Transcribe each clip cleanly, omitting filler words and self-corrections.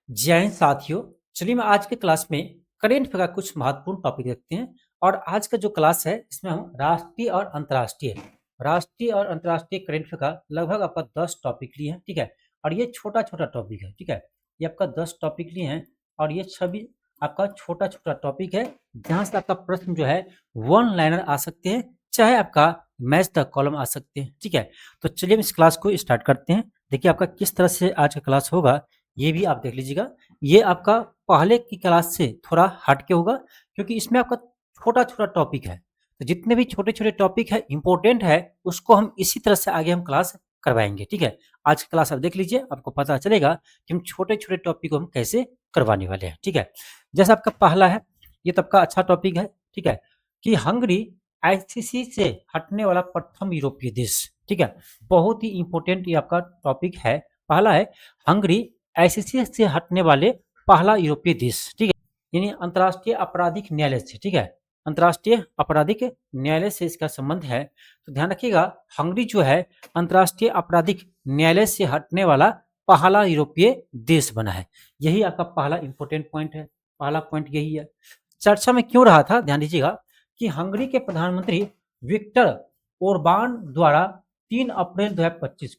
जय हिंद साथियों। चलिए मैं आज के क्लास में करेंट अफेयर का कुछ महत्वपूर्ण टॉपिक देखते हैं। और आज का जो क्लास है इसमें हम राष्ट्रीय और अंतर्राष्ट्रीय करेंट अफेयर का लगभग आपका 10 टॉपिक लिए हैं। ठीक है, और ये छोटा छोटा टॉपिक है। ठीक है, ये आपका 10 टॉपिक लिए हैं और ये सभी आपका छोटा छोटा टॉपिक है जहाँ से आपका प्रश्न जो है वन लाइनर आ सकते हैं, चाहे आपका मैच द कॉलम आ सकते हैं। ठीक है, तो चलिए हम इस क्लास को स्टार्ट करते हैं। देखिए आपका किस तरह से आज का क्लास होगा ये भी आप देख लीजिएगा। ये आपका पहले की क्लास से थोड़ा हट के होगा क्योंकि इसमें आपका छोटा छोटा टॉपिक है। तो जितने भी छोटे छोटे टॉपिक है इंपॉर्टेंट है उसको हम इसी तरह से आगे हम क्लास करवाएंगे। ठीक है, आज की क्लास आप देख लीजिए, आपको पता चलेगा कि हम छोटे छोटे टॉपिक को हम कैसे करवाने वाले हैं। ठीक है, जैसा आपका पहला है, ये तो आपका अच्छा टॉपिक है। ठीक है, कि हंगरी आईसीसी से हटने वाला प्रथम यूरोपीय देश। ठीक है, बहुत ही इंपॉर्टेंट ये आपका टॉपिक है। पहला है हंगरी आईसीसी से हटने वाले पहला यूरोपीय देश। ठीक है, यानी अंतर्राष्ट्रीय आपराधिक न्यायालय से। ठीक है, अंतर्राष्ट्रीय आपराधिक न्यायालय से इसका संबंध है। तो ध्यान रखिएगा, हंगरी जो है अंतर्राष्ट्रीय आपराधिक न्यायालय से हटने वाला पहला यूरोपीय देश बना है। यही आपका पहला इंपॉर्टेंट पॉइंट है। पहला पॉइंट यही है। चर्चा में क्यों रहा था, ध्यान दीजिएगा कि हंगरी के प्रधानमंत्री विक्टर ओरबान द्वारा 3 अप्रैल 2025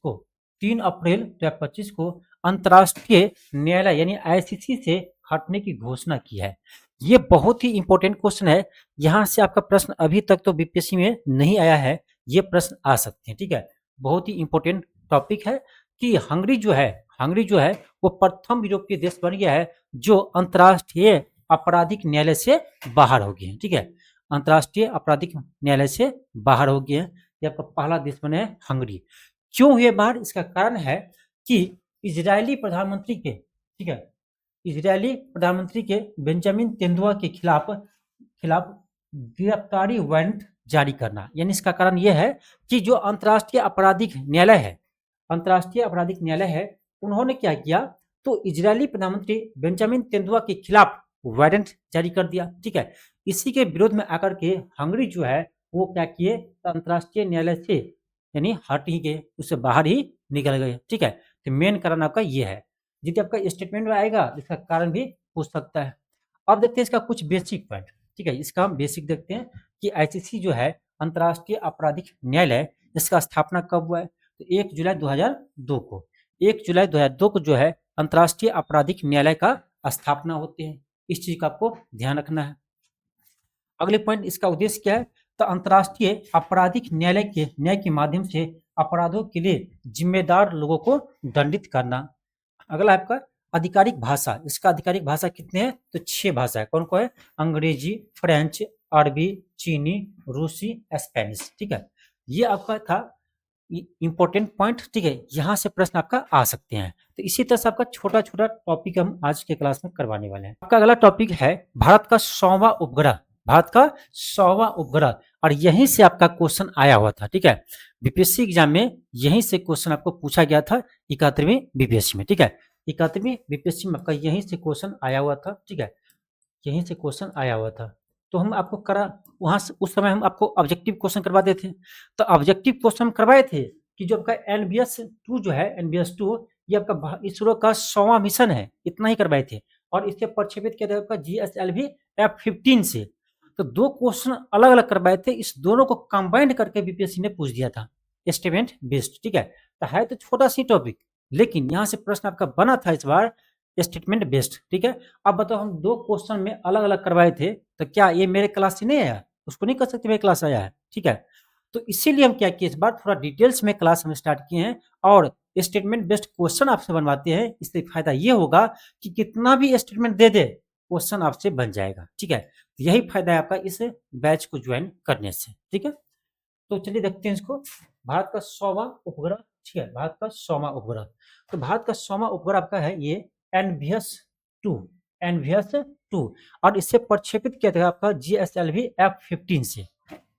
को अंतर्राष्ट्रीय न्यायालय यानी आईसीसी से हटने की घोषणा की है। ये बहुत ही इंपॉर्टेंट क्वेश्चन है। यहाँ से आपका प्रश्न अभी तक तो बीपीएससी में नहीं आया है, ये प्रश्न आ सकते हैं। ठीक है, बहुत ही इंपॉर्टेंट टॉपिक है कि हंगरी जो है वो प्रथम यूरोपीय देश बन गया है जो अंतर्राष्ट्रीय आपराधिक न्यायालय से बाहर हो गए हैं। ठीक है, अंतर्राष्ट्रीय आपराधिक न्यायालय से बाहर हो गए हैं। ये आपका पहला देश बने हंगरी। क्यों हुए बाहर, इसका कारण है कि इजरायली प्रधानमंत्री के, ठीक है, इजरायली प्रधानमंत्री के बेंजामिन तेंदुआ के खिलाफ गिरफ्तारी वारंट जारी करना। यानी इसका कारण यह है कि जो अंतर्राष्ट्रीय आपराधिक न्यायालय है उन्होंने क्या किया, तो इजरायली प्रधानमंत्री बेंजामिन तेंदुआ के खिलाफ वारंट जारी कर दिया। ठीक है, इसी के विरोध में आकर के हंगरी जो है वो क्या किए, अंतर्राष्ट्रीय न्यायालय से यानी हट ही गए, उससे बाहर ही निकल गए। ठीक है, तो मेन कारण आपका ये है। यदि आपका स्टेटमेंट में आएगा इसका कारण भी पूछ सकता है। अब देखते हैं इसका कुछ बेसिक पॉइंट। ठीक है, इसका हम बेसिक देखते हैं कि आईसीसी जो है अंतर्राष्ट्रीय आपराधिक न्यायालय, इसका स्थापना कब हुआ है, तो 1 जुलाई 2002 को 1 जुलाई 2002 को जो है अंतर्राष्ट्रीय आपराधिक न्यायालय का स्थापना होते हैं। इस चीज का आपको ध्यान रखना है। अगले पॉइंट, इसका उद्देश्य क्या है, तो अंतर्राष्ट्रीय आपराधिक न्याय के माध्यम से अपराधों के लिए जिम्मेदार लोगों को दंडित करना। अगला आपका आधिकारिक भाषा, इसका आधिकारिक भाषा कितने हैं, तो 6 भाषा है। कौन कौन है, अंग्रेजी, फ्रेंच, अरबी, चीनी, रूसी, स्पेनिश। ठीक है, ये आपका था इंपॉर्टेंट पॉइंट। ठीक है, यहाँ से प्रश्न आपका आ सकते हैं। तो इसी तरह से आपका छोटा छोटा टॉपिक हम आज के क्लास में करवाने वाले हैं। आपका अगला टॉपिक है भारत का 100वां उपग्रह, और यहीं से आपका क्वेश्चन आया हुआ था। ठीक है, बीपीएससी एग्जाम में यहीं से क्वेश्चन आपको पूछा गया था 71वीं बीपीएससी में। ठीक है, 71वीं बीपीएससी में आपका यहीं से क्वेश्चन आया हुआ था। ठीक है, यहीं से क्वेश्चन आया हुआ था। तो हम आपको वहां से उस समय हम आपको ऑब्जेक्टिव क्वेश्चन करवाते थे। तो ऑब्जेक्टिव क्वेश्चन हम करवाए थे कि जो आपका NBS-2 जो है, NBS-2 ये आपका इसरो का 100वां मिशन है, इतना ही करवाए थे। और इससे प्रक्षेपित किया था आपका GSLV F-15 से। तो 2 क्वेश्चन अलग अलग करवाए थे, इस दोनों को कंबाइंड करके बीपीएससी ने पूछ दिया था स्टेटमेंट बेस्ड। ठीक है, तो है तो छोटा सी टॉपिक, लेकिन यहाँ से प्रश्न आपका बना था इस बार स्टेटमेंट बेस्ड। ठीक है, अब बताओ हम 2 क्वेश्चन में अलग अलग करवाए थे, तो क्या ये मेरे क्लास से नहीं आया, उसको नहीं कर सकते मेरे क्लास आया है। ठीक है, तो इसीलिए हम क्या किए, इस बार थोड़ा डिटेल्स में क्लास हम स्टार्ट किए हैं और स्टेटमेंट बेस्ड क्वेश्चन आपसे बनवाते हैं। इससे फायदा ये होगा कि कितना भी स्टेटमेंट दे दे क्वेश्चन आपसे बन जाएगा। ठीक है, तो यही फायदा है आपका इस बैच को ज्वाइन करने से। ठीक है, तो चलिए देखते हैं इसको। भारत का 100वां उपग्रह, ठीक है, भारत का 100वां उपग्रह। तो भारत का 100वां उपग्रह आपका है ये एनवीएस-2 और इससे प्रक्षेपित किया था आपका GSLV F-15 से।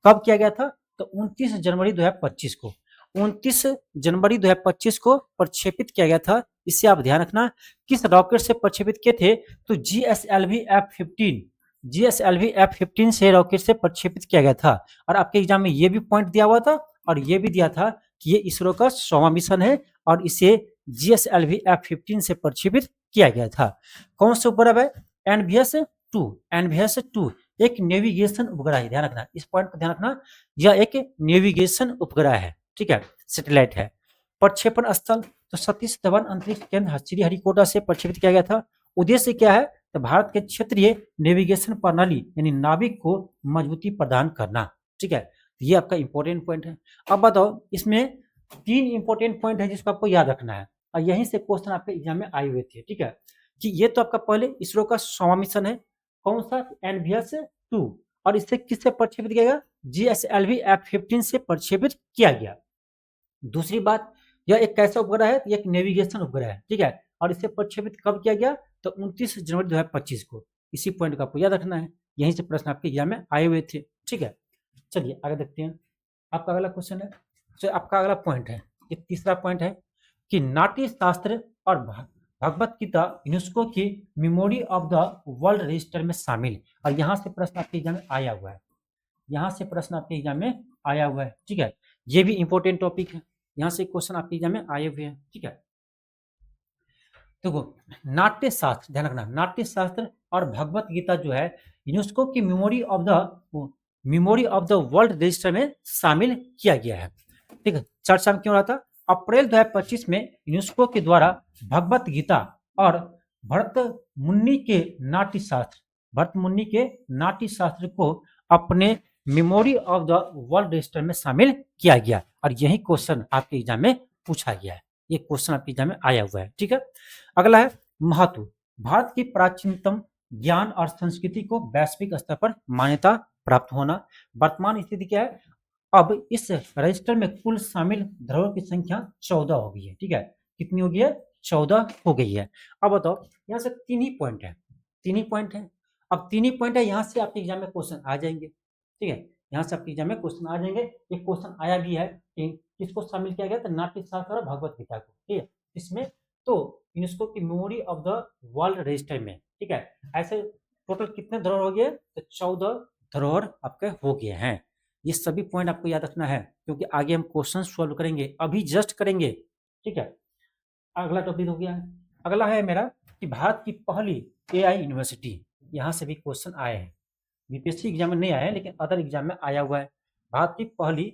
कब किया गया था, तो 29 जनवरी 2025 को 29 जनवरी 2025 को प्रक्षेपित किया गया था। इससे आप ध्यान रखना किस रॉकेट से प्रक्षेपित किए थे, तो GSLV F-15 से रॉकेट से प्रक्षेपित किया गया था। और आपके एग्जाम में ये भी पॉइंट दिया हुआ था और ये भी दिया था कि ये इसरो का 100वां मिशन है और इसे GSLV F-15 से प्रक्षेपित किया गया था। कौन सा उपग्रह है? एनवीएस 2। एनवीएस 2 एक नेविगेशन उपग्रह है, ध्यान रखना, इस पॉइंट को ध्यान रखना, यह एक नेविगेशन उपग्रह है, ठीक है, सैटेलाइट है। प्रक्षेपण स्थल तो सतीश धवन अंतरिक्ष केंद्र श्रीहरिकोटा से प्रक्षेपित किया गया था। उद्देश्य क्या है? तो भारत के क्षेत्रीय नेविगेशन प्रणाली यानी नाविक को मजबूती प्रदान करना, ठीक है, ये आपका इंपॉर्टेंट पॉइंट है। अब बताओ, इसमें 3 इंपॉर्टेंट पॉइंट है जिसको आपको याद रखना है, और यहीं से क्वेश्चन आपके एग्जाम में आए हुए थे, ठीक है, कि ये तो आपका पहले इसरो का 100वां मिशन है, कौन सा? एनवीएस 2, और इससे किससे प्रक्षेपित किया गया? जीएसएलवी F-15 से प्रक्षेपित किया गया। दूसरी बात, यह एक कैसा उपग्रह है? एक नेविगेशन उपग्रह है, ठीक है, और इसे प्रक्षेपित कब किया गया? तो 29 जनवरी 2025 को। इसी पॉइंट को आपको याद रखना है, यहीं से प्रश्न आपके एग्जाम में आए हुए थे, ठीक है। चलिए आगे देखते हैं, आपका अगला क्वेश्चन है, तो आपका अगला पॉइंट है, ये तीसरा पॉइंट है कि नाट्य शास्त्र और भगवत गीता यूनेस्को की memory of the world register में शामिल, और यहाँ से प्रश्न आपके एग्जाम में आया हुआ है, यहाँ से प्रश्न आपके एग्जाम में आया हुआ है, ठीक है, ये भी इंपॉर्टेंट टॉपिक है, यहाँ से क्वेश्चन आपके एग्जाम में आए हुए हैं, ठीक है। देखो, नाट्य शास्त्र, ध्यान रखना, नाट्य शास्त्र और भगवत गीता जो है यूनेस्को की memory of the world register में शामिल किया गया है, ठीक है। चर्चा में क्यों रहा था? अप्रैल 2025 में यूनेस्को के द्वारा भगवत गीता और भरत मुनि के नाट्य शास्त्र को अपने memory of the world register में शामिल किया गया, और यही क्वेश्चन आपके एग्जाम में पूछा गया है, ये क्वेश्चन आपके एग्जाम में आया हुआ है, ठीक है। अगला है महत्व, भारत की प्राचीनतम ज्ञान और संस्कृति को वैश्विक स्तर पर मान्यता प्राप्त होना। वर्तमान स्थिति क्या है? अब इस रजिस्टर में कुल शामिल धरोहर की संख्या 14 हो गई है, ठीक है, कितनी हो गई है? 14 हो गई है। अब बताओ, यहाँ से 3 ही पॉइंट है, 3 ही पॉइंट है, अब 3 ही पॉइंट है, यहाँ से आपके एग्जाम में क्वेश्चन आ जाएंगे, ठीक है, यहाँ से आपके एग्जाम में क्वेश्चन आ जाएंगे। एक क्वेश्चन आया भी है कि किसको शामिल किया गया? तो नाट्य शास्त्र और भगवत गीता को, ठीक है, इसमें तो यूनेस्को की memory of the world register में, ठीक है। ऐसे टोटल कितने धरोहर हो गए? तो 14 धरोहर आपके हो गए हैं। ये सभी पॉइंट आपको याद रखना है, क्योंकि आगे हम क्वेश्चन सॉल्व करेंगे, अभी जस्ट करेंगे, ठीक है। अगला टॉपिक हो गया है, अगला है मेरा कि भारत की पहली एआई यूनिवर्सिटी, यहाँ से भी क्वेश्चन आए हैं, बीपीएससी एग्जाम में नहीं आया है लेकिन अदर एग्जाम में आया हुआ है, भारत की पहली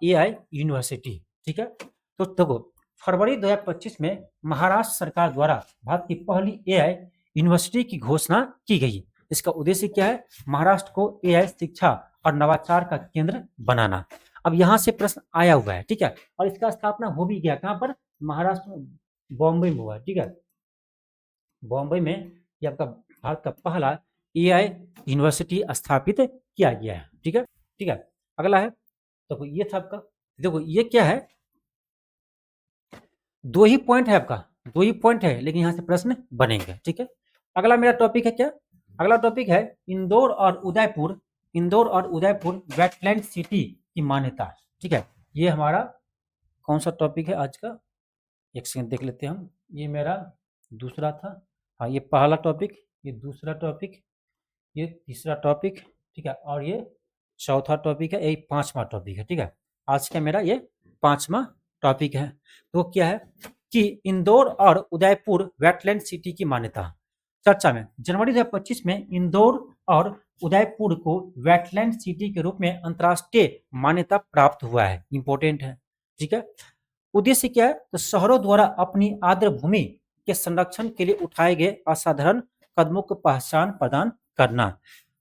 एआई यूनिवर्सिटी, ठीक है। तो देखो, फरवरी 2025 में महाराष्ट्र सरकार द्वारा भारत की पहली एआई यूनिवर्सिटी की घोषणा की गई। इसका उद्देश्य क्या है? महाराष्ट्र को एआई शिक्षा और नवाचार का केंद्र बनाना। अब यहाँ से प्रश्न आया हुआ है, ठीक है, और इसका स्थापना हो भी गया, कहाँ पर? महाराष्ट्र में, बॉम्बे में हुआ, ठीक है, बॉम्बे में ये आपका भारत का पहला एआई यूनिवर्सिटी स्थापित किया गया है, ठीक है, ठीक है। अगला है, देखो ये था आपका, देखो ये क्या है, 2 ही पॉइंट है आपका, 2 ही पॉइंट है, लेकिन यहाँ से प्रश्न बनेंगे, ठीक है। अगला मेरा टॉपिक है क्या? अगला टॉपिक है इंदौर और उदयपुर वेटलैंड सिटी की मान्यता, ठीक है। ये हमारा कौन सा टॉपिक है आज का? एक सेकंड देख लेते हैं हम, ये मेरा दूसरा था, हाँ, ये पहला टॉपिक, ये दूसरा टॉपिक, ये तीसरा टॉपिक, ठीक है, और ये चौथा टॉपिक है, ये 5वां टॉपिक है, ठीक है। आज का मेरा ये 5वां टॉपिक है। तो क्या है कि इंदौर और उदयपुर वेटलैंड सिटी की मान्यता। चर्चा में, जनवरी 2025 में इंदौर और उदयपुर को वेटलैंड सिटी के रूप में अंतर्राष्ट्रीय मान्यता प्राप्त हुआ है, इंपॉर्टेंट है, ठीक है। उद्देश्य क्या है? तो शहरों द्वारा अपनी आर्द्र भूमि के संरक्षण के लिए उठाए गए असाधारण कदमों को पहचान प्रदान करना।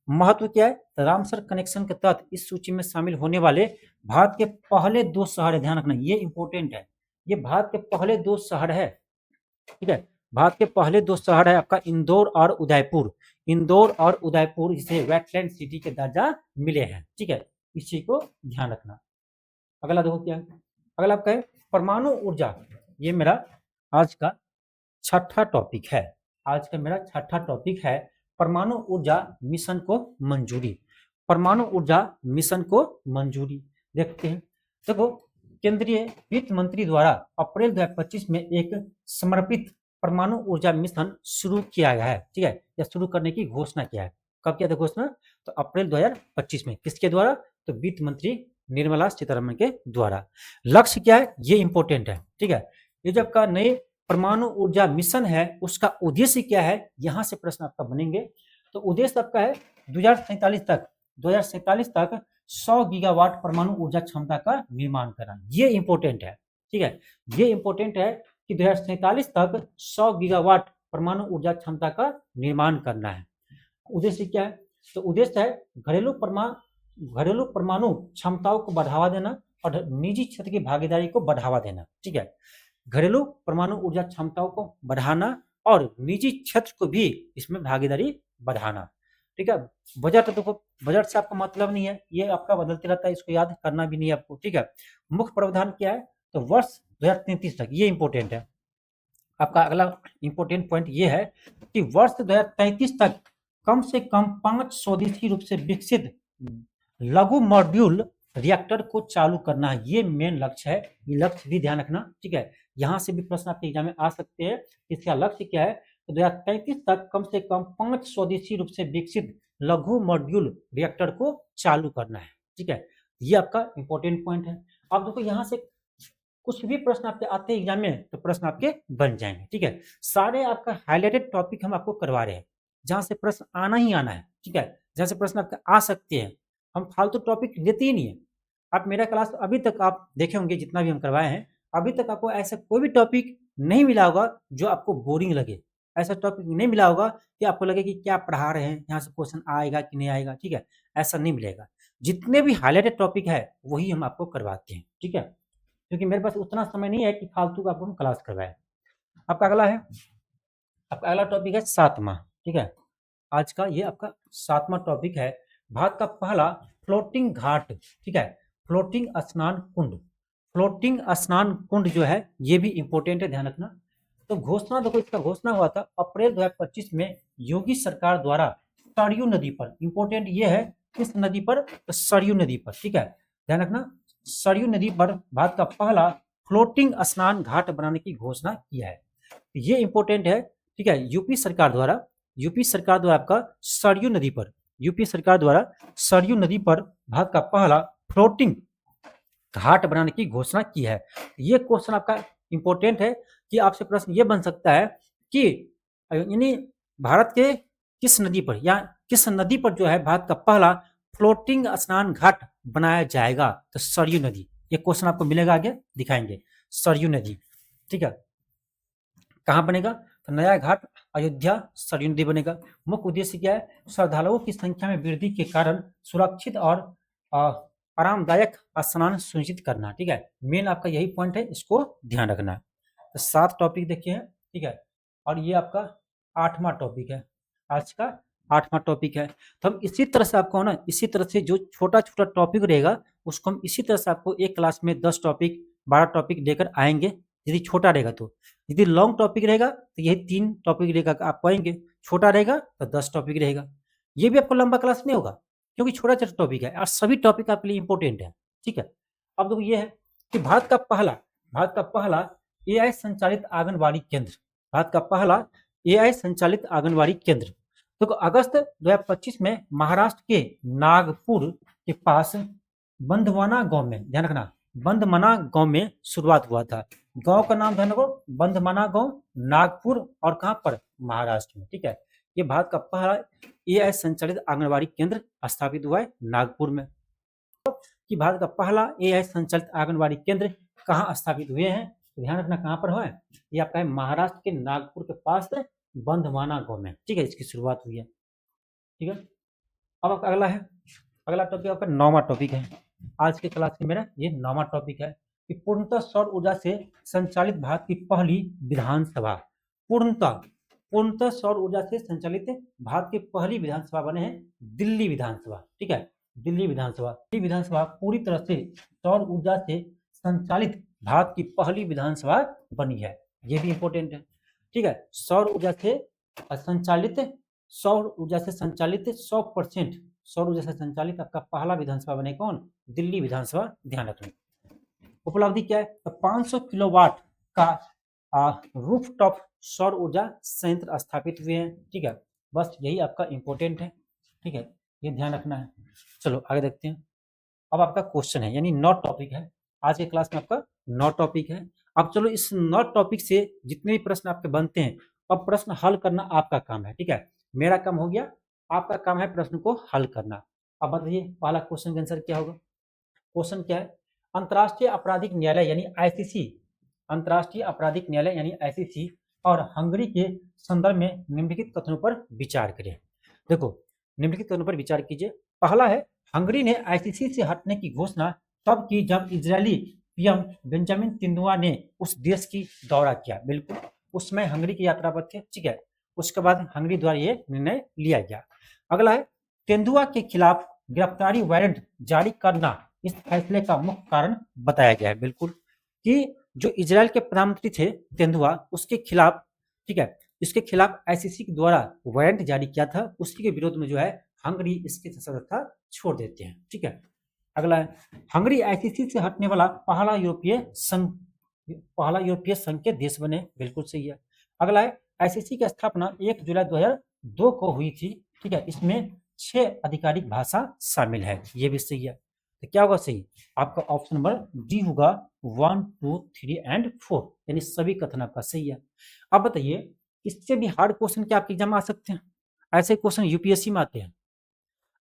महत्व क्या है? तो रामसर कनेक्शन के तहत इस सूची में शामिल होने वाले भारत के पहले 2 शहर है, ध्यान रखना, ये इंपॉर्टेंट है, ये भारत के पहले 2 शहर है, ठीक है, भारत के पहले 2 शहर है आपका इंदौर और उदयपुर। इंदौर और उदयपुर इसे वेटलैंड सिटी के दर्जा मिले हैं, ठीक है, इस चीज को ध्यान रखना। अगला देखो क्या है, अगला आपका है परमाणु ऊर्जा, ये मेरा आज का 6ठा टॉपिक है, आज का मेरा 6ठा टॉपिक है परमाणु ऊर्जा मिशन को मंजूरी। परमाणु ऊर्जा मिशन को मंजूरी देखते हैं। देखो, केंद्रीय वित्त मंत्री द्वारा अप्रैल 2025 में एक समर्पित परमाणु ऊर्जा मिशन शुरू किया गया है, ठीक है, या शुरू करने की घोषणा किया है। कब किया था घोषणा? तो अप्रैल 2025 में। किसके द्वारा? तो वित्त मंत्री निर्मला सीतारमण के द्वारा। लक्ष्य क्या है? ये इंपॉर्टेंट है, ठीक है, ये जो आपका नए परमाणु ऊर्जा मिशन है उसका उद्देश्य क्या है, यहां से प्रश्न आपका बनेंगे। तो उद्देश्य आपका है 2047 तक 100 गीगावाट परमाणु ऊर्जा क्षमता का निर्माण करना। ये इंपॉर्टेंट है, ठीक है, ये इंपॉर्टेंट है कि 2047 तक 100 गीगावाट परमाणु ऊर्जा क्षमता का निर्माण करना है। उद्देश्य क्या है, तो उद्देश्य है घरेलू परमाणु क्षमताओं को बढ़ावा देना और निजी क्षेत्र की भागीदारी को बढ़ावा देना। ठीक है, घरेलू परमाणु ऊर्जा क्षमताओं को बढ़ाना और निजी क्षेत्र को भी इसमें भागीदारी बढ़ाना। ठीक है, बजट देखो, बजट से आपका मतलब नहीं है, ये आपका बदलते रहता है, इसको याद करना भी नहीं है आपको। ठीक है, मुख्य प्रावधान क्या है, तो वर्ष 2033 तक, ये इंपॉर्टेंट है आपका। अगला इंपॉर्टेंट पॉइंट ये है कि वर्ष 2033 तक कम से कम 5 स्वदेशी रूप से विकसित लघु मॉड्यूल रिएक्टर को चालू करना है। ये मेन लक्ष्य है, ये लक्ष्य भी ध्यान रखना। ठीक है, यहाँ से भी प्रश्न आपके एग्जाम में आ सकते हैं, इसका लक्ष्य क्या है, तो 2033 तक कम से कम 5 स्वदेशी रूप से विकसित लघु मॉड्यूल रिएक्टर को चालू करना है। ठीक है, ये आपका इंपॉर्टेंट पॉइंट है। अब देखो यहाँ से कुछ भी प्रश्न आपके आते हैं एग्जाम में तो प्रश्न आपके बन जाएंगे। ठीक है, सारे आपका हाईलाइटेड टॉपिक हम आपको करवा रहे हैं, जहां से प्रश्न आना ही आना है। ठीक है, जहां से प्रश्न आपके आ सकते हैं, हम फालतू टॉपिक लेते ही नहीं है। आप मेरा क्लास अभी तक आप देखे होंगे, जितना भी हम करवाए हैं, अभी तक आपको ऐसा कोई भी टॉपिक नहीं मिला होगा जो आपको बोरिंग लगे। ऐसा टॉपिक नहीं मिला होगा कि आपको लगे कि क्या पढ़ा रहे हैं, यहाँ से क्वेश्चन आएगा कि नहीं आएगा। ठीक है, ऐसा नहीं मिलेगा। जितने भी हाईलाइटेड टॉपिक है वही हम आपको करवाते हैं। ठीक है, क्योंकि मेरे पास उतना समय नहीं है कि फालतू का आपको हम क्लास करवाएं। आपका अगला है, आपका अगला टॉपिक है 7वां। ठीक है, आज का ये आपका 7वां टॉपिक है, भारत का पहला फ्लोटिंग घाट। ठीक है, फ्लोटिंग स्नान कुंड। फ्लोटिंग स्नान कुंड जो है ये भी इंपॉर्टेंट है, ध्यान रखना। तो घोषणा देखो, इसका घोषणा हुआ था अप्रैल 2025 में योगी सरकार द्वारा सरयू नदी पर। इंपॉर्टेंट ये है किस नदी पर, तो सरयू नदी पर। ठीक है, ध्यान रखना, सरयू नदी पर भारत का पहला फ्लोटिंग स्नान घाट बनाने की घोषणा किया है। ये इंपॉर्टेंट है। ठीक है, यूपी सरकार द्वारा आपका सरयू नदी पर, यूपी सरकार द्वारा सरयू नदी पर भारत का पहला फ्लोटिंग घाट बनाने की घोषणा की है। ये क्वेश्चन आपका इंपॉर्टेंट है कि आपसे प्रश्न ये बन सकता है कि यानी भारत के किस नदी पर या किस नदी पर जो है भारत का पहला फ्लोटिंग स्नान घाट बनाया जाएगा, तो सरयू नदी। ये क्वेश्चन आपको मिलेगा, आगे दिखाएंगे। सरयू नदी, ठीक है, कहाँ बनेगा, तो नया घाट अयोध्या सरयू नदी बनेगा। मुख्य उद्देश्य क्या है, श्रद्धालुओं की संख्या में वृद्धि के कारण सुरक्षित और आरामदायक स्नान सुनिश्चित करना। ठीक है, मेन आपका यही पॉइंट है, इसको ध्यान रखना है। तो 7 टॉपिक देखिए हैं। ठीक है, और ये आपका 8वां टॉपिक है, आज का 8वां टॉपिक है। तो हम इसी तरह से आपको ना, इसी तरह से जो छोटा छोटा टॉपिक रहेगा उसको हम इसी तरह से आपको एक क्लास में 10 टॉपिक 12 टॉपिक लेकर आएंगे, यदि छोटा रहेगा तो। यदि लॉन्ग टॉपिक रहेगा तो यही 3 टॉपिक रहेगा आप पाएंगे, छोटा रहेगा तो 10 टॉपिक रहेगा। ये भी आपको लंबा क्लास नहीं होगा, क्योंकि छोटा छोटा टॉपिक है और सभी टॉपिक आपके लिए इंपॉर्टेंट है। ठीक है, अब देखो ये है कि भारत का पहला AI संचालित आंगनबाड़ी केंद्र, भारत का पहला AI संचालित आंगनबाड़ी केंद्र। तो अगस्त 2025 में महाराष्ट्र के नागपुर के पास बंधवाना गांव में, ध्यान रखना, बंधमना गांव में शुरुआत हुआ था। गांव का नाम ध्यान रखो, बंधमना गांव, नागपुर, और कहां पर, महाराष्ट्र में। ठीक है, ये भारत का पहला AI संचालित आंगनबाड़ी केंद्र स्थापित हुआ है नागपुर में। कि भारत का पहला AI संचालित आंगनबाड़ी केंद्र कहाँ स्थापित हुए हैं, तो ध्यान रखना कहाँ पर हुआ है, ये आपका है महाराष्ट्र के नागपुर के पास बंधवाना गांव में। ठीक है, इसकी शुरुआत हुई है। ठीक है, अब आपका अगला है, अगला टॉपिक आपका 9वां टॉपिक है आज के क्लास में मेरा, ये 9वां टॉपिक है कि पूर्णतः सौर ऊर्जा से संचालित भारत की पहली विधानसभा। पूर्णतः सौर ऊर्जा से संचालित भारत की पहली विधानसभा बने हैं दिल्ली विधानसभा। ठीक है, दिल्ली विधानसभा पूरी तरह से सौर ऊर्जा से संचालित भारत की पहली विधानसभा बनी है। ये भी इंपॉर्टेंट है। ठीक है, सौर ऊर्जा से संचालित 100% सौर ऊर्जा से संचालित आपका पहला विधानसभा बने कौन, दिल्ली विधानसभा, ध्यान रखना। उपलब्धि क्या है, तो 500 किलोवाट का रूफटॉप सौर ऊर्जा संयंत्र स्थापित हुए हैं। ठीक है, बस यही आपका इंपॉर्टेंट है। ठीक है, ये ध्यान रखना है। चलो आगे देखते हैं। अब आपका क्वेश्चन है, यानी 9 टॉपिक है आज के क्लास में, आपका 9 टॉपिक है। अब चलो इस 9 टॉपिक से जितने भी प्रश्न आपके बनते हैं, अब प्रश्न हल करना आपका काम है, ठीक है। मेरा काम हो गया, आपका काम है प्रश्न को हल करना। अब बताइए पहला क्वेश्चन का आंसर क्या होगा। क्वेश्चन क्या है, अंतर्राष्ट्रीय आपराधिक न्यायालय यानी आईसीसी, अंतर्राष्ट्रीय आपराधिक न्यायालय यानी आईसीसी और हंगरी के संदर्भ में निम्नलिखित कथनों पर विचार करें। देखो निम्नलिखित कथनों पर विचार कीजिए। पहला है, हंगरी ने आईसीसी से हटने की घोषणा तब की जब इजरायली पीएम बेंजामिन तिंदुआ ने उस देश की दौरा किया। बिल्कुल उस समय हंगरी की यात्रा पर थे, ठीक है। उसके बाद हंगरी द्वारा ये निर्णय लिया गया। अगला है, तेंदुआ के खिलाफ गिरफ्तारी वारंट जारी करना इस फैसले का मुख्य कारण बताया गया है। बिल्कुल कि जो इजराइल के प्रधानमंत्री थे तेंदुआ, उसके खिलाफ, ठीक है, इसके खिलाफ आईसीसी के द्वारा वारंट जारी किया था, उसी के विरोध में जो है हंगरी इसकी सदस्यता छोड़ देते हैं, ठीक है। अगला है, हंगरी आईसीसी से हटने वाला पहला यूरोपीय संघ के देश बने। बिल्कुल सही है। अगला है, आईसीसी की स्थापना 1 जुलाई 2002 को हुई थी, ठीक है। इसमें 6 आधिकारिक भाषा शामिल है, ये भी सही है। तो क्या होगा सही, आपका ऑप्शन नंबर डी होगा 1, 2, 3 एंड 4, यानी सभी कथन आपका सही है। अब बताइए इससे भी हार्ड क्वेश्चन क्या आपके एग्जाम में आ सकते हैं? ऐसे क्वेश्चन यूपीएससी में आते हैं,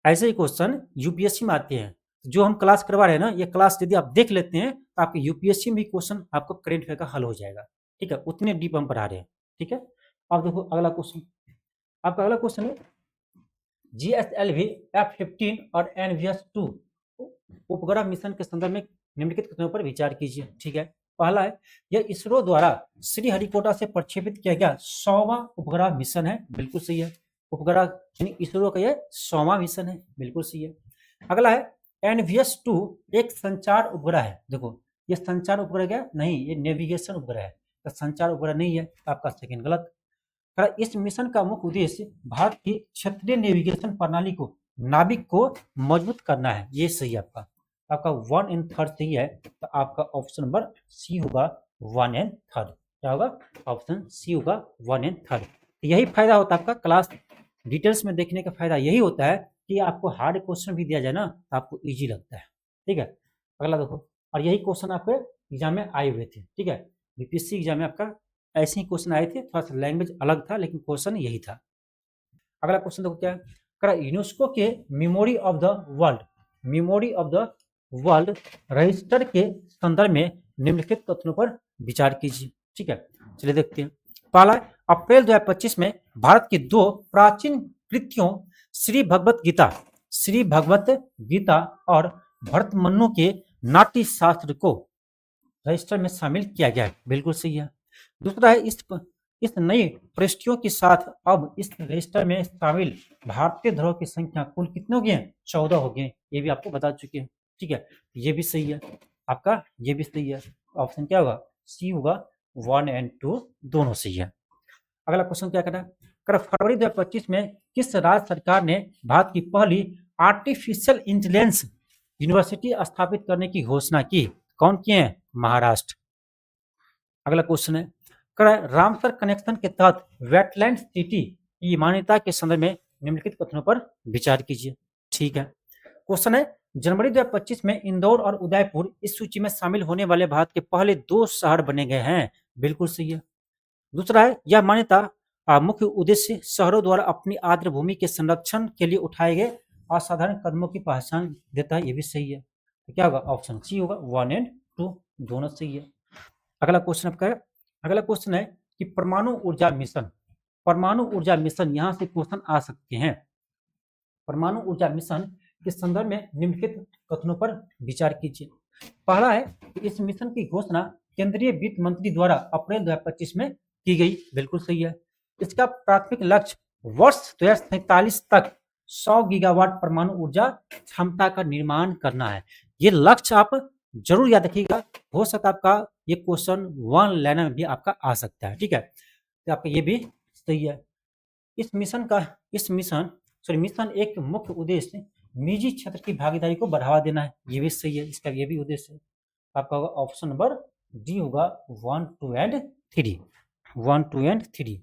ऐसे ही क्वेश्चन यूपीएससी में आते हैं। जो हम क्लास करवा रहे हैं ना, ये क्लास यदि आप देख लेते हैं तो आपके यूपीएससी में भी क्वेश्चन आपको करेंट अफेयर का हल हो जाएगा, ठीक है। उतने डीप हम पढ़ा रहे हैं, ठीक है। अब देखो अगला क्वेश्चन, आपका अगला क्वेश्चन है, जीएसएलवी F-15 और एनवीएस-2 उपग्रह मिशन के संदर्भ में निम्नलिखित कथनों पर विचार कीजिए, ठीक है। पहला है, यह इसरो द्वारा श्रीहरिकोटा से प्रक्षेपित किया गया 100वां उपग्रह मिशन है। बिल्कुल सही है। उपग्रह यानी इसरो का यह 100वां मिशन है, बिल्कुल सही है। अगला है, एनवीएस-2 एक संचार उपग्रह है। देखो ये संचार उपग्रह क्या नहीं, ये नेविगेशन उपग्रह है, तो संचार उपग्रह नहीं है, आपका सेकंड गलत। इस मिशन का मुख्य उद्देश्य भारत की क्षेत्रीय नेविगेशन प्रणाली को, नाविक को मजबूत करना है, ये सही है आपका। आपका 1 एंड 3 सही है, तो आपका ऑप्शन नंबर सी होगा 1 एंड 3। क्या होगा, ऑप्शन सी होगा 1 एंड 3। यही फायदा होता है आपका क्लास डिटेल्स में देखने का फायदा यही होता है कि आपको हार्ड क्वेश्चन भी दिया जाए ना तो आपको इजी लगता है, ठीक है। अगला देखो, और यही क्वेश्चन आपके एग्जाम में आए हुए थे, ठीक है। बीपीएससी एग्जाम में आपका ऐसे ही क्वेश्चन आए थे, थोड़ा सा लैंग्वेज अलग था लेकिन क्वेश्चन यही था। अगला क्वेश्चन देखो क्या है, यूनेस्को के memory of the world register के संदर्भ में निम्नलिखित कथनों पर विचार कीजिए, ठीक है। चलिए देखते हैं। पहला, अप्रैल 2025 में भारत की 2 प्राचीन कृतियों श्री भगवत गीता और भरतमनु के नाट्य शास्त्र को रजिस्टर में शामिल किया गया है। बिल्कुल सही है। दूसरा है, इस नई प्रविष्टियों के साथ अब इस रजिस्टर में शामिल भारतीय धरोहर की संख्या कुल कितने हो गए हैं? 14 हो गए। ये भी आपको बता चुके हैं, ठीक है। ये भी सही है आपका, ये भी सही है। ऑप्शन क्या होगा, सी होगा, 1 एंड 2 दोनों सही है। अगला क्वेश्चन क्या कहना है, फरवरी 2025 में किस राज्य सरकार ने भारत की पहली आर्टिफिशियल इंटेलिजेंस यूनिवर्सिटी स्थापित करने की घोषणा की? कौन किए हैं? महाराष्ट्र। अगला क्वेश्चन है, रामसर कनेक्शन के तहत वेटलैंड सिटी की मान्यता के संदर्भ में निम्नलिखित कथनों पर विचार कीजिए, ठीक है। क्वेश्चन है, जनवरी 2025 में इंदौर और उदयपुर इस सूची में शामिल होने वाले भारत के पहले 2 शहर बने गए हैं। बिल्कुल सही है। दूसरा है, यह मान्यता मुख्य उद्देश्य शहरों द्वारा अपनी आर्द्र भूमि के संरक्षण के लिए उठाए गए असाधारण कदमों की पहचान देता है। ये भी सही है। तो क्या होगा, ऑप्शन सी होगा, 1 एंड 2 दोनों सही है। अगला क्वेश्चन आपका है, अगला क्वेश्चन है कि परमाणु ऊर्जा मिशन यहां से क्वेश्चन आ सकते हैं। परमाणु ऊर्जा मिशन के संदर्भ में निम्नलिखित कथनों पर विचार कीजिए। पहला है कि इस मिशन की घोषणा केंद्रीय वित्त मंत्री द्वारा अप्रैल 2025 में की गई। बिल्कुल सही है। इसका प्राथमिक लक्ष्य वर्ष 2047 तक 100 गीगावाट परमाणु ऊर्जा क्षमता का निर्माण करना है। ये लक्ष्य आप जरूर याद रखिएगा, हो सकता है आपका ये क्वेश्चन 1 लाइनर में भी आपका आ सकता है, ठीक है। तो आपका ये भी सही है। इस मिशन एक मुख्य उद्देश्य निजी क्षेत्र की भागीदारी को बढ़ावा देना है। ये भी सही है, इसका ये भी उद्देश्य है। आपका होगा ऑप्शन नंबर डी होगा 1, 2 एंड 3।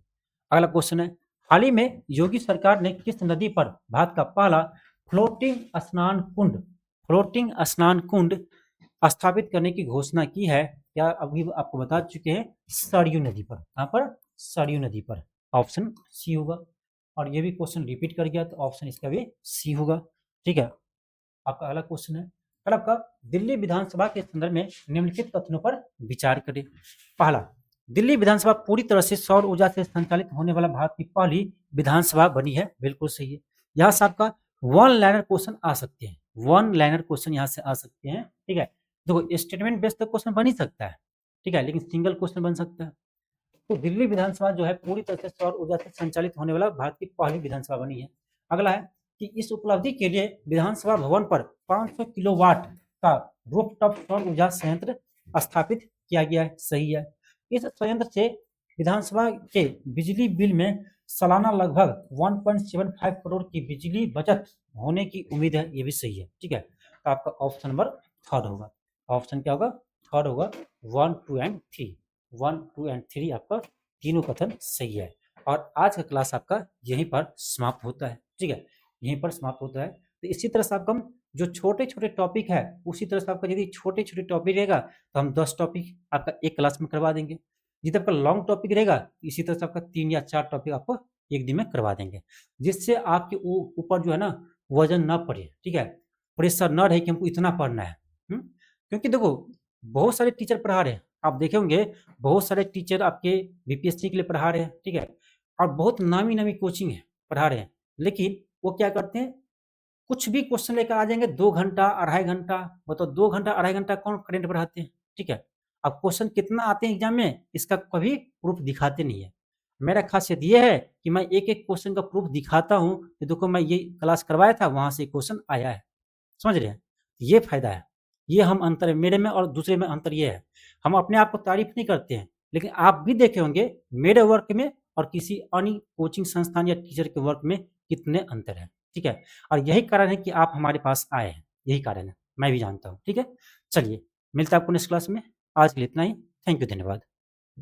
अगला क्वेश्चन है, हाल ही में योगी सरकार ने किस नदी पर भारत का पहला फ्लोटिंग स्नान कुंड स्थापित करने की घोषणा की है? क्या अभी आपको बता चुके हैं, सरयू नदी पर। कहाँ पर? सरयू नदी पर। ऑप्शन सी होगा। और ये भी क्वेश्चन रिपीट कर गया तो ऑप्शन इसका भी सी होगा। ठीक है, आपका अगला क्वेश्चन है, कल आपका दिल्ली विधानसभा के संदर्भ में निम्नलिखित कथनों पर विचार करें। पहला, दिल्ली विधानसभा पूरी तरह से सौर ऊर्जा से संचालित होने वाला भारत की पहली विधानसभा बनी है। बिल्कुल सही है। यहाँ से आपका वन लाइनर क्वेश्चन आ सकते हैं, वन लाइनर क्वेश्चन यहाँ से आ सकते हैं। ठीक है, देखो स्टेटमेंट बेस्ड तो क्वेश्चन बन ही सकता है, ठीक है, लेकिन सिंगल क्वेश्चन बन सकता है। तो दिल्ली विधानसभा जो है पूरी तरह से सौर ऊर्जा से संचालित होने वाला भारत की पहली विधानसभा बनी है। अगला है कि इस उपलब्धि के लिए विधानसभा भवन पर 500 किलोवाट का रूफटॉप सौर ऊर्जा संयंत्र स्थापित किया गया है। सही है। इस संयंत्र से विधानसभा के बिजली बिल में सालाना लगभग 1.75 करोड़ की बिजली बचत होने की उम्मीद है। ये भी सही है। ठीक है, तो आपका ऑप्शन नंबर थर्ड होगा। ऑप्शन क्या होगा? थर्ड होगा। 1, 2 एंड 3, 1, 2 एंड 3 आपका तीनों कथन सही है। और आज का क्लास आपका यहीं पर समाप्त होता है। ठीक है, यहीं पर समाप्त होता है। तो इसी तरह से आपका जो छोटे छोटे टॉपिक है, उसी तरह से आपका यदि छोटे छोटे टॉपिक रहेगा तो हम 10 टॉपिक आपका एक क्लास में करवा देंगे। यदि आपका लॉन्ग टॉपिक रहेगा इसी तरह से आपका 3 या 4 टॉपिक आपको एक दिन में करवा देंगे, जिससे आपके ऊपर जो है ना वजन ना पड़े। ठीक है, प्रेशर ना रहे कि हमको इतना पढ़ना है। क्योंकि देखो बहुत सारे टीचर पढ़ा रहे हैं, आप देखे होंगे बहुत सारे टीचर आपके बीपीएससी के लिए पढ़ा रहे हैं। ठीक है, और बहुत नामी नामी कोचिंग है पढ़ा रहे हैं, लेकिन वो क्या करते हैं, कुछ भी क्वेश्चन लेकर आ जाएंगे 2 घंटा 2.5 घंटा, बताओ 2 घंटा 2.5 घंटा कौन करंट पढ़ाते हैं। ठीक है, अब क्वेश्चन कितना आते हैं एग्जाम में इसका कभी प्रूफ दिखाते नहीं है। मेरा खासियत ये है कि मैं एक एक क्वेश्चन का प्रूफ दिखाता हूँ कि देखो मैं ये क्लास करवाया था, वहां से क्वेश्चन आया है। समझ रहे हैं, ये फायदा है। ये हम अंतर है मेरे में और दूसरे में, अंतर ये है हम अपने आप को तारीफ नहीं करते हैं, लेकिन आप भी देखे होंगे मेरे वर्क में और किसी अन्य कोचिंग संस्थान या टीचर के वर्क में कितने अंतर है। ठीक है, और यही कारण है कि आप हमारे पास आए हैं, यही कारण है, मैं भी जानता हूँ। ठीक है, चलिए मिलता है आपको नेक्स्ट क्लास में। आज के लिए इतना ही। थैंक यू, धन्यवाद।